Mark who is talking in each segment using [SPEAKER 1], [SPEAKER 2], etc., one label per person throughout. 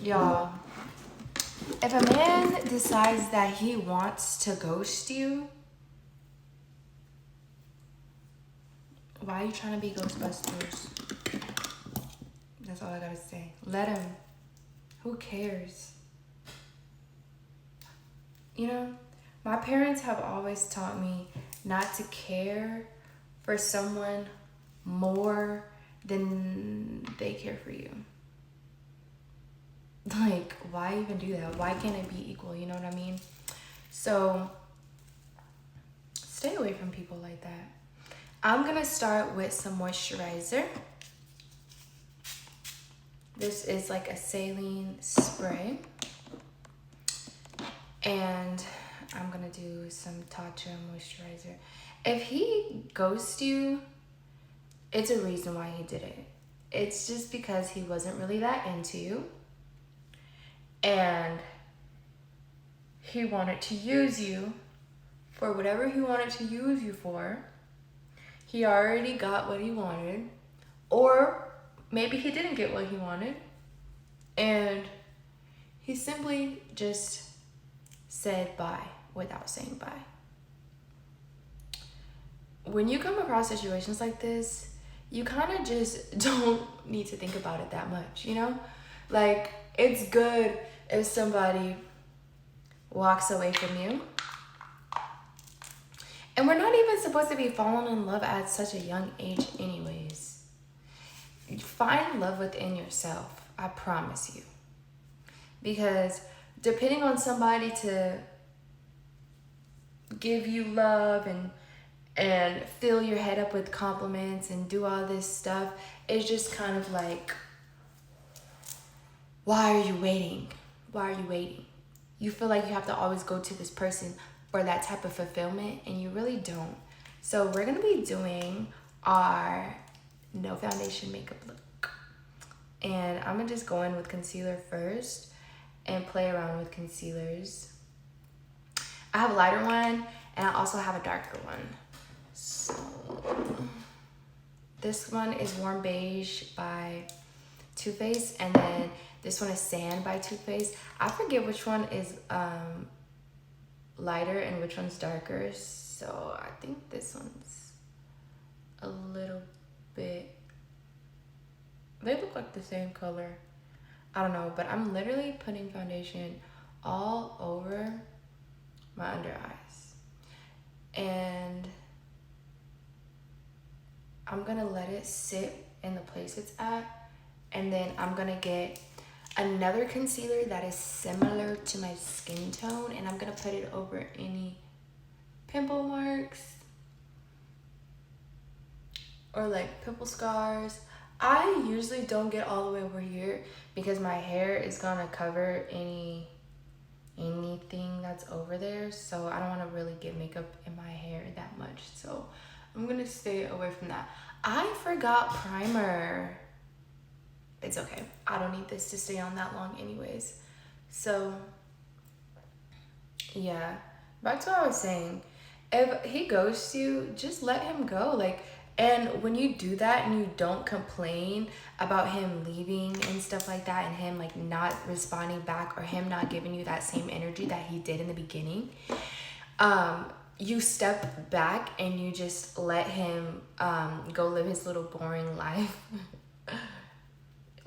[SPEAKER 1] Y'all, if a man decides that he wants to ghost you, why are you trying to be Ghostbusters? That's all I gotta say. Let him. Who cares? You know, my parents have always taught me not to care for someone more than they care for you. Like, why even do that? Why can't it be equal? You know what I mean? So, stay away from people like that. I'm gonna start with some moisturizer. This is like a saline spray. And I'm gonna do some Tatcha moisturizer. If he ghosts you, it's a reason why he did it. It's just because he wasn't really that into you. And he wanted to use you for whatever he wanted to use you for. He already got what he wanted. Or maybe he didn't get what he wanted. And he simply just said bye without saying bye. When you come across situations like this, you kind of just don't need to think about it that much, you know? Like, it's good if somebody walks away from you. And we're not even supposed to be falling in love at such a young age anyways. Find love within yourself, I promise you. Because depending on somebody to give you love and fill your head up with compliments and do all this stuff, it's just kind of like, why are you waiting? Why are you waiting? You feel like you have to always go to this person for that type of fulfillment, and you really don't. So we're gonna be doing our no foundation makeup look. And I'm gonna just go in with concealer first and play around with concealers. I have a lighter one and I also have a darker one. So this one is Warm Beige by Too Faced, and then this one is Sand by Too Faced. I forget which one is lighter and which one's darker, so I think this one's a little bit, they look like the same color. I don't know, but I'm literally putting foundation all over my under eyes. And I'm gonna let it sit in the place it's at. And then I'm gonna get another concealer that is similar to my skin tone. And I'm gonna put it over any pimple marks or like pimple scars. I usually don't get all the way over here because my hair is gonna cover anything that's over there, so I don't want to really get makeup in my hair that much, so I'm gonna stay away from that. I forgot primer. It's okay, I don't need this to stay on that long anyways. So yeah, back to what I was saying. If he ghosts you, just let him go. Like, and when you do that and you don't complain about him leaving and stuff like that, and him like not responding back or him not giving you that same energy that he did in the beginning, you step back and you just let him go live his little boring life.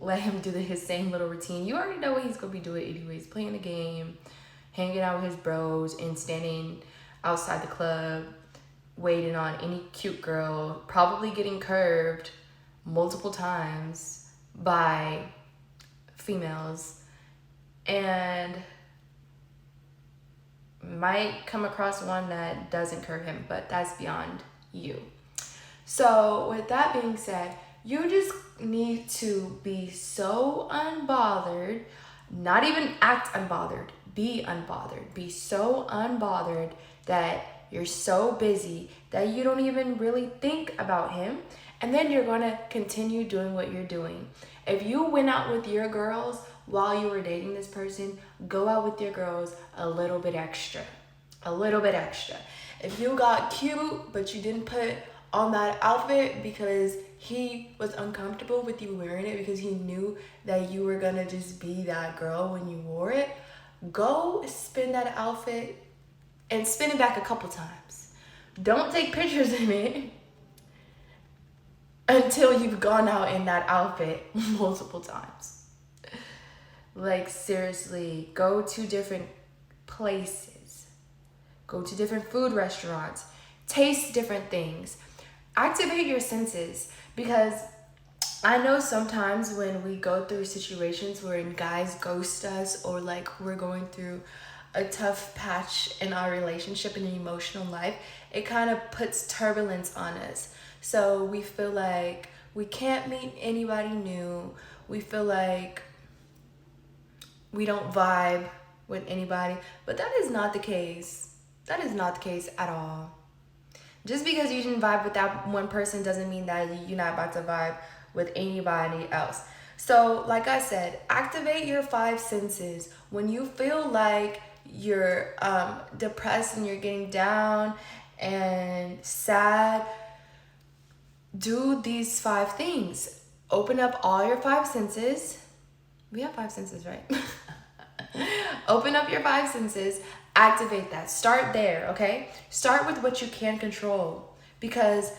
[SPEAKER 1] Let him do his same little routine. You already know what he's gonna be doing anyways, playing the game, hanging out with his bros, and standing outside the club waiting on any cute girl, probably getting curved multiple times by females, and might come across one that doesn't curve him, but that's beyond you. So with that being said, you just need to be so unbothered, not even act unbothered, be unbothered. Be so unbothered that you're so busy that you don't even really think about him. And then you're gonna continue doing what you're doing. If you went out with your girls while you were dating this person, go out with your girls a little bit extra. A little bit extra. If you got cute, but you didn't put on that outfit because he was uncomfortable with you wearing it, because he knew that you were gonna just be that girl when you wore it, go spin that outfit and spin it back a couple times. Don't take pictures in it until you've gone out in that outfit multiple times. Like, seriously, go to different places. Go to different food restaurants. Taste different things. Activate your senses, because I know sometimes when we go through situations where guys ghost us, or like we're going through a tough patch in our relationship and emotional life, it kind of puts turbulence on us. So we feel like we can't meet anybody new. We feel like we don't vibe with anybody, but that is not the case. That is not the case at all. Just because you didn't vibe with that one person doesn't mean that you're not about to vibe with anybody else. So, like I said, activate your 5 senses. When you feel like you're depressed and you're getting down and sad, do these 5 things. Open up all your 5 senses. We have 5 senses, right? Open up your 5 senses. Activate that. Start there, okay? Start with what you can control, because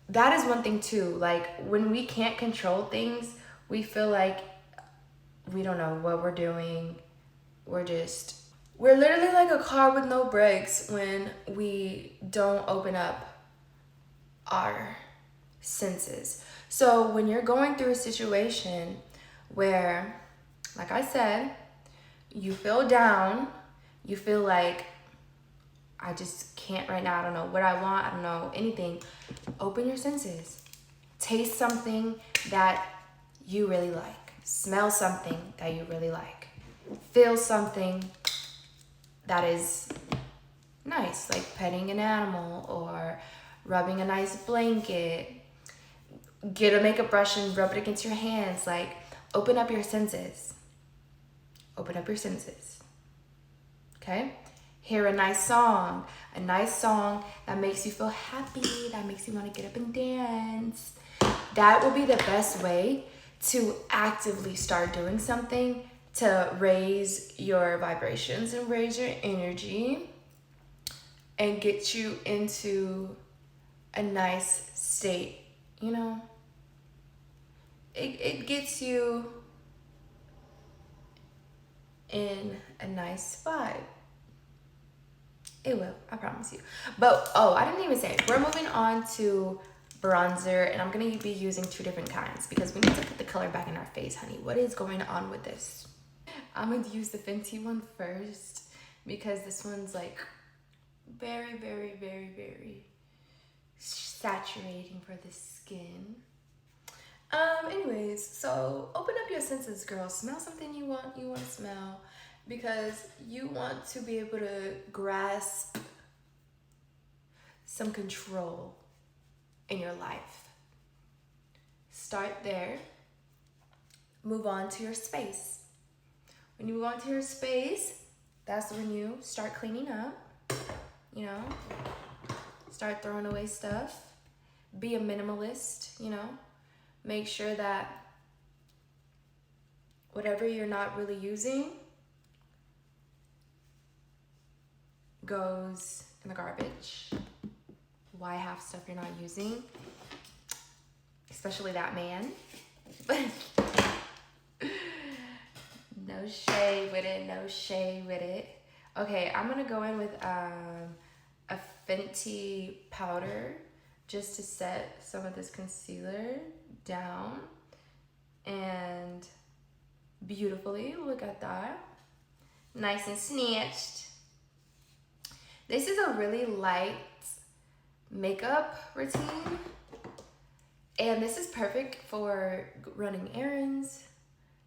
[SPEAKER 1] that is one thing too. Like, when we can't control things, we feel like we don't know what we're doing. We're literally like a car with no brakes when we don't open up our senses. So when you're going through a situation where, like I said, you feel down, you feel like, I just can't right now, I don't know what I want, I don't know anything, open your senses. Taste something that you really like. Smell something that you really like. Feel something that is nice, like petting an animal or rubbing a nice blanket. Get a makeup brush and rub it against your hands. Like, open up your senses. Open up your senses. Okay? Hear a nice song that makes you feel happy, that makes you want to get up and dance. That will be the best way to actively start doing something to raise your vibrations and raise your energy and get you into a nice state, you know? It gets you in a nice vibe. It will, I promise you. But, I didn't even say it. We're moving on to bronzer, and I'm going to be using 2 different kinds because we need to put the color back in our face, honey. What is going on with this? I'm going to use the Fenty one first because this one's like very, very, very, very saturating for the skin. Anyways, so open up your senses, girl. Smell something you want to smell, because you want to be able to grasp some control in your life. Start there. Move on to your space. When you move on to your space, that's when you start cleaning up, you know, start throwing away stuff. Be a minimalist, you know. Make sure that whatever you're not really using goes in the garbage. Why have stuff you're not using? Especially that man. No shade with it, no shade with it. Okay, I'm gonna go in with a Fenty powder just to set some of this concealer down, and beautifully, look at that, nice and snatched. This is a really light makeup routine, and this is perfect for running errands.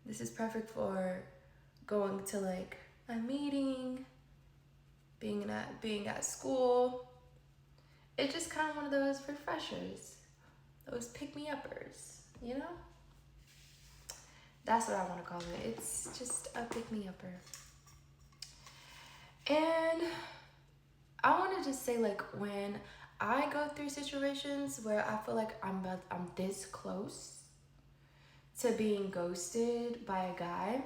[SPEAKER 1] This is perfect for going to like a meeting, being at school. It's just kind of one of those refreshers, those pick-me-uppers, you know? That's what I want to call it. It's just a pick-me-upper. And I want to just say, like, when I go through situations where I feel like I'm this close to being ghosted by a guy,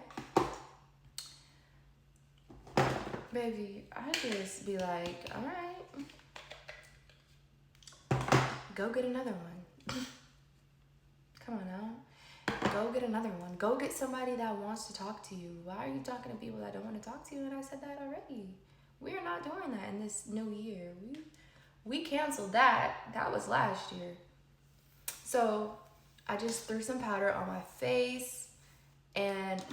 [SPEAKER 1] baby, I just be like, all right, go get another one. Come on now. Go get another one. Go get somebody that wants to talk to you. Why are you talking to people that don't want to talk to you? And I said that already. We're not doing that in this new year. We canceled that. That was last year. So I just threw some powder on my face, and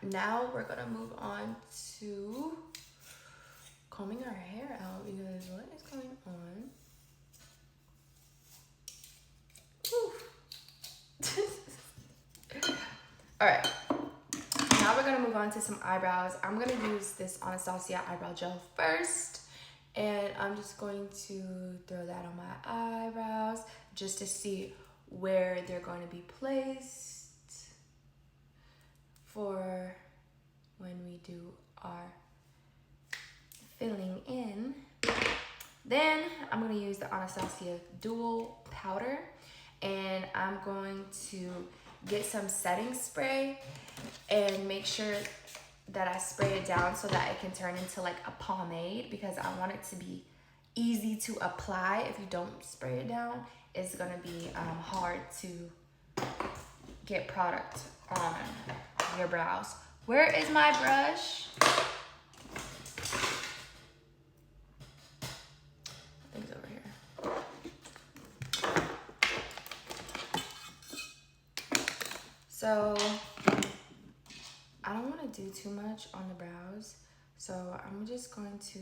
[SPEAKER 1] now we're gonna move on to combing our hair out, because what is going on? All right, now we're gonna move on to some eyebrows. I'm gonna use this Anastasia eyebrow gel first, and I'm just going to throw that on my eyebrows just to see where they're going to be placed for when we do our filling in. Then I'm gonna use the Anastasia dual powder, and I'm going to get some setting spray and make sure that I spray it down so that it can turn into like a pomade, because I want it to be easy to apply. If you don't spray it down, it's gonna be hard to get product on your brows. Where is my brush? I think it's over here. So I don't want to do too much on the brows, so I'm just going to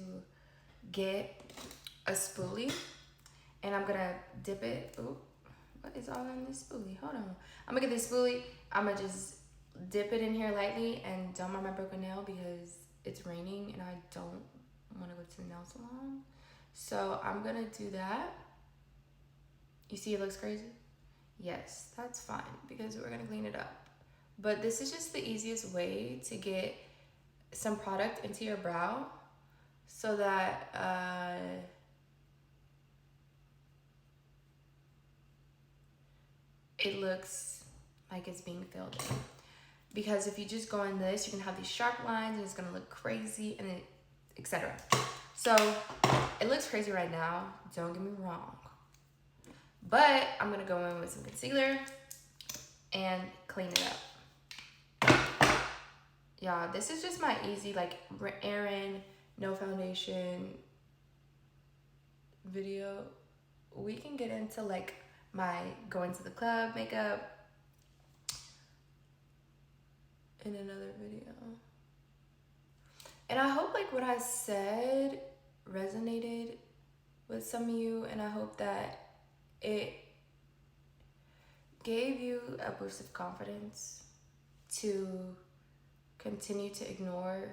[SPEAKER 1] get a spoolie, and I'm gonna dip it. Ooh, what is all in this spoolie? Hold on. I'm gonna get this spoolie. I'm gonna just dip it in here lightly, and don't mind my broken nail because it's raining and I don't want to go to the nail salon. So I'm gonna do that. You see it looks crazy? Yes, that's fine, because we're gonna clean it up. But this is just the easiest way to get some product into your brow so that it looks like it's being filled in. Because if you just go in this, you're gonna have these sharp lines and it's gonna look crazy, and etc. So it looks crazy right now, don't get me wrong. But I'm gonna go in with some concealer and clean it up. Y'all, this is just my easy, like, Erin, no foundation video. We can get into, like, my going to the club makeup in another video. And I hope, like, what I said resonated with some of you, and I hope that it gave you a boost of confidence to continue to ignore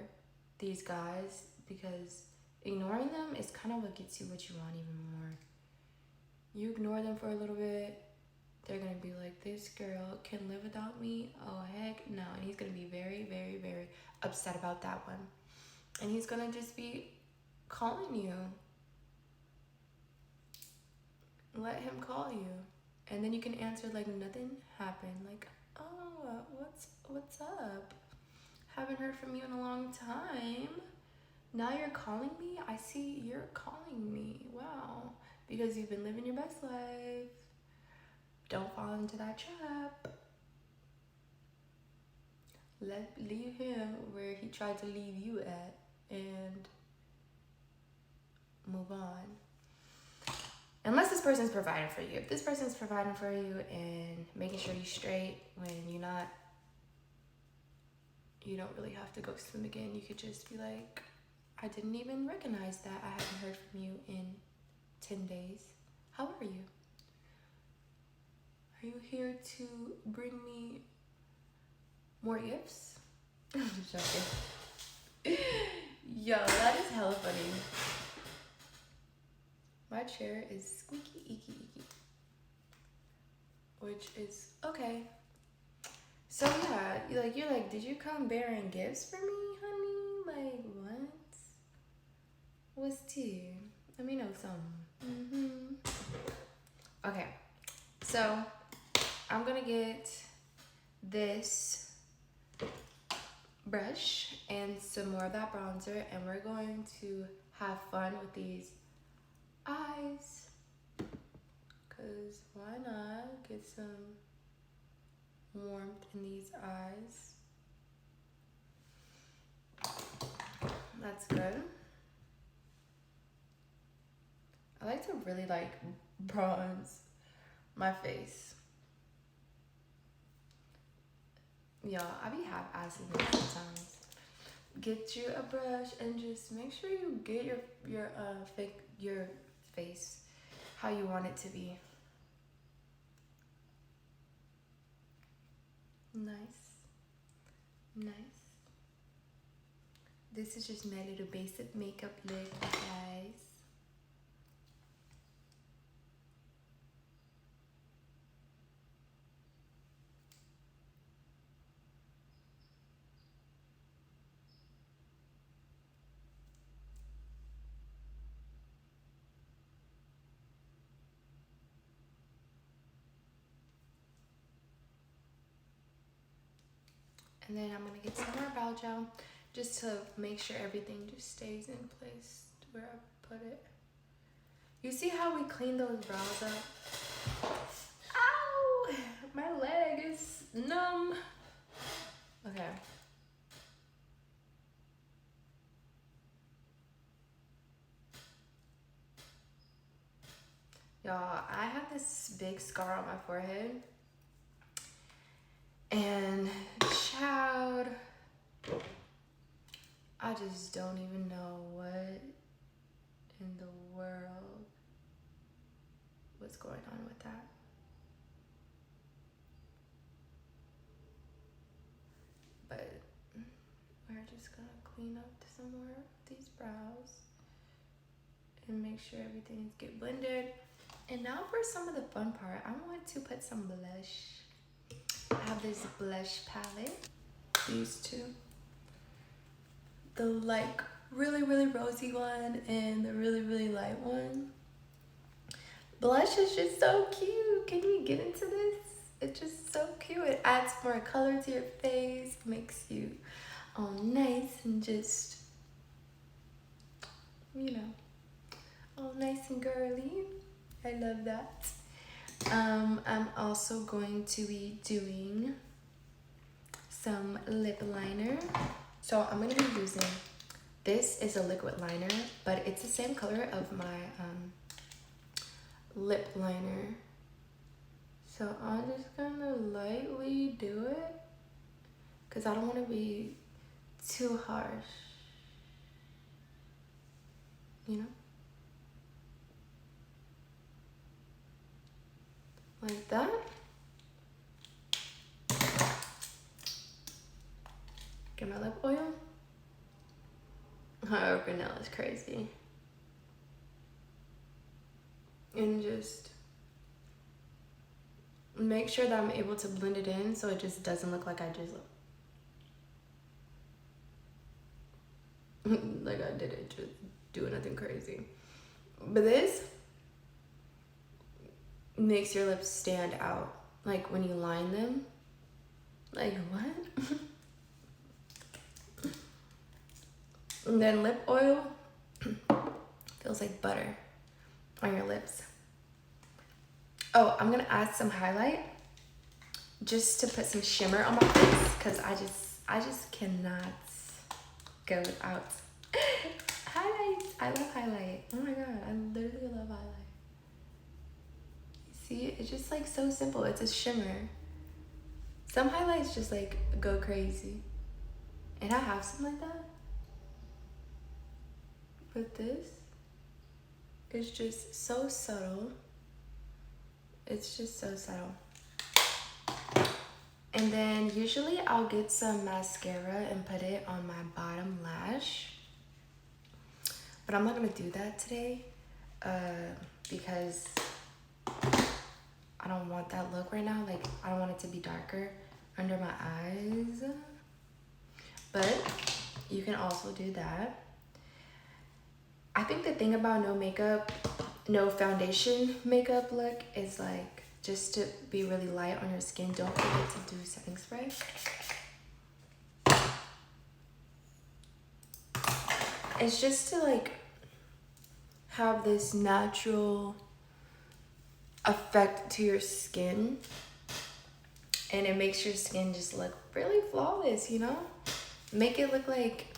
[SPEAKER 1] these guys, because ignoring them is kind of what gets you what you want even more. You ignore them for a little bit, they're gonna be like, this girl can live without me? Oh heck no. And he's gonna be very, very, very upset about that one. And he's gonna just be calling you. Let him call you, and then you can answer like nothing happened. Like, oh, what's up? Haven't heard from you in a long time. Now you're calling me? I see you're calling me. Wow. Because you've been living your best life. Don't fall into that trap. Leave him where he tried to leave you at, and move on. Unless this person's providing for you. If this person's providing for you and making sure you're straight when you're not, you don't really have to ghost them again. You could just be like, I didn't even recognize that. I haven't heard from you in 10 days. How are you? Are you here to bring me more gifts? I'm just joking. Yo, that is hella funny. My chair is squeaky, eeky, which is okay. So yeah, you're like, did you come bearing gifts for me, honey? Like, what? What's tea? Let me know something. Okay, so I'm gonna get this brush and some more of that bronzer, and we're going to have fun with these eyes, because why not get some warmth in these eyes. That's good. I like to really like bronze my face. Y'all, I be half assing this sometimes. Get you a brush and just make sure you get your face how you want it to be. Nice. This is just my little basic makeup look, guys. And then I'm gonna get some more brow gel just to make sure everything just stays in place to where I put it. You see how we clean those brows up? Ow! My leg is numb. Okay. Y'all, I have this big scar on my forehead. And child, I just don't even know what in the world what's going on with that. But we're just gonna clean up some more of these brows and make sure everything is get blended. And now for some of the fun part, I want to put some blush. I have this blush palette, these two. The like really rosy one and the really light one. Blush is just so cute. Can we get into this? It's just so cute. It adds more color to your face, makes you all nice and just, you know, all nice and girly. I love that. I'm also going to be doing some lip liner. So I'm gonna be using, this is a liquid liner, but it's the same color of my lip liner. So I'm just gonna lightly do it because I don't want to be too harsh, you know? Like that. Get my lip oil. Her nail is crazy. And just make sure that I'm able to blend it in so it just doesn't look like I just like I didn't just do nothing crazy. But this makes your lips stand out. Like when you line them. Like what? And then lip oil feels like butter on your lips. Oh, I'm gonna add some highlight just to put some shimmer on my face because I just cannot go without highlight. I love highlight. Oh my god, I literally love highlight. See, it's just like so simple. It's a shimmer. Some highlights just like go crazy. And I have some like that. But this is just so subtle. It's just so subtle. And then usually I'll get some mascara and put it on my bottom lash. But I'm not gonna do that today because I don't want that look right now. Like I don't want it to be darker under my eyes. But you can also do that. I think the thing about no makeup no foundation makeup look is like just to be really light on your skin. Don't forget to do setting spray. It's just to like have this natural effect to your skin, and it makes your skin just look really flawless, you know? Make it look like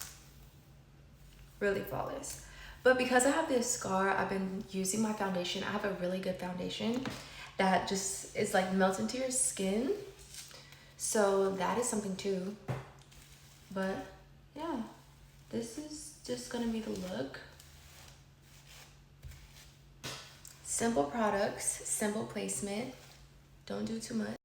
[SPEAKER 1] really flawless. But because I have this scar, I've been using my foundation. I have a really good foundation that just is like melts into your skin. So that is something too. But yeah, this is just gonna be the look. Simple products, simple placement. Don't do too much.